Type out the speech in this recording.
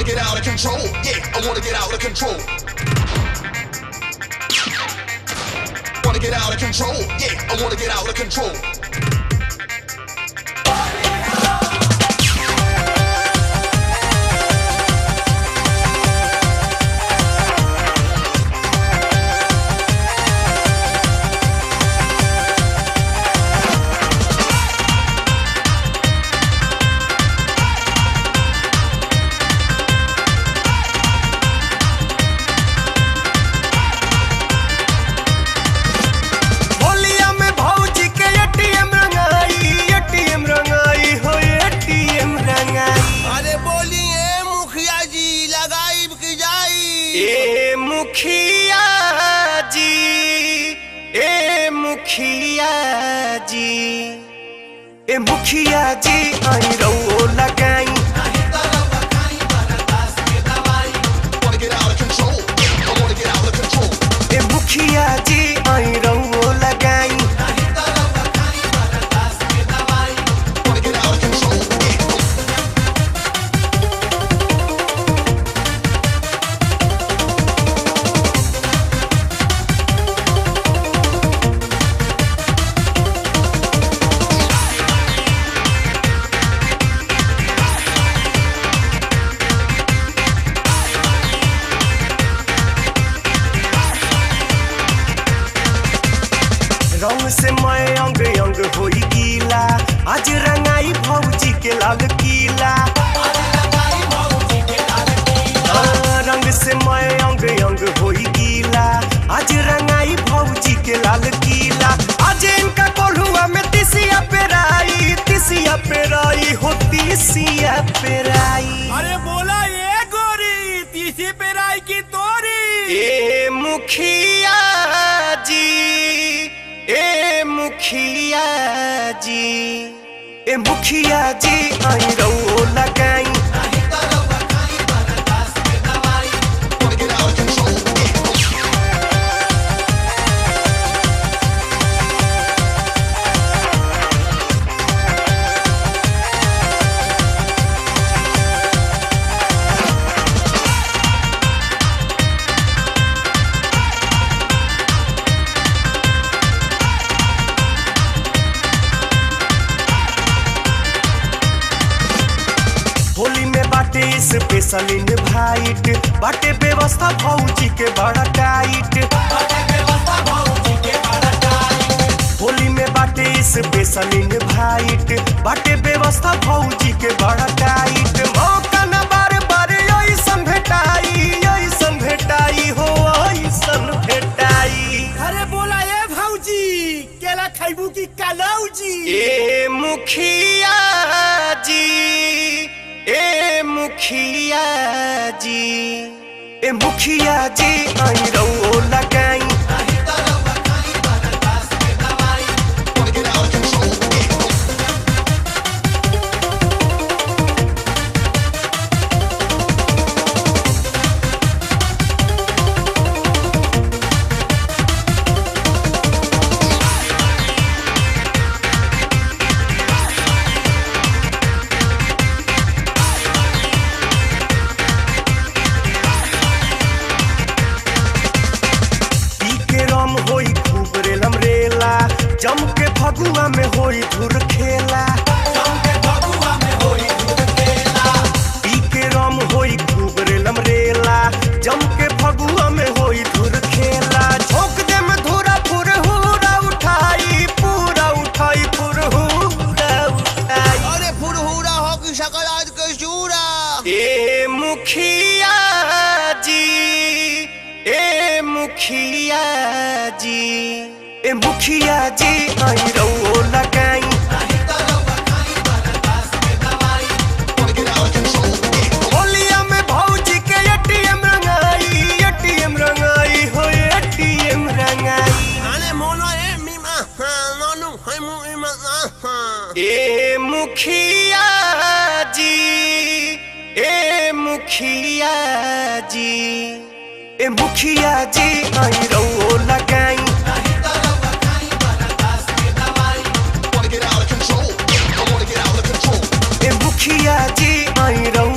get out of control. Yeah, I wanna get out of control. Wanna get out of control. Yeah, I wanna get out of control. मुखिया जी आई रहो लगाई मुखिया जी आई रहो लगाई रंग से मैं अंग अंग होई गीला आज रंगाई भौजी के लाल किला रंग से मैं अंग अंग होई गीला आज रंगाई भौजी के लाल किला आज इनका कोल्हुआ में तिसिया पेराई हो तिसिया पेराई। अरे बोला ये गोरी तीसी पेराई की तोरी। ए मुखिया जी ए मुखिया जी ए मुखिया जी आई रहो लगाई स्पेशल इनवाइट बाटे व्यवस्था भौजी के बड़ा टाइट होली में बाटे स्पेशल इनवाइट बाटे व्यवस्था भौजी के बड़ा टाइट मौका न बार बार ऐसन भेटाई हो ऐसन भेटाई। अरे बोला ये भौजी केला खाइबू की कलौजी। ए मुखिया जी ए मुखिया जी ए मुखिया जी आई रहो लगाई जम के फगुआ में होई धुर खेला पी के रम होई खूब रेलम रेला जम के फगुआ में होई धुर खेला झोंक दे में धुरा फुरहुरा उठाई पूरा उठाई फुरहुरा उठाई। अरे फुरहुरा हो की शकल आज के चूरा। ए मुखिया जी ए मुखिया जी ए मुखिया जी आई रहो लगाई होलिया में भौजी के एटीएम रंगाई हो एटीएम रंगाई। ए मुखिया जी ए मुखिया जी ए मुखिया जी आई रहो लगाई मुखिया जी आई रहो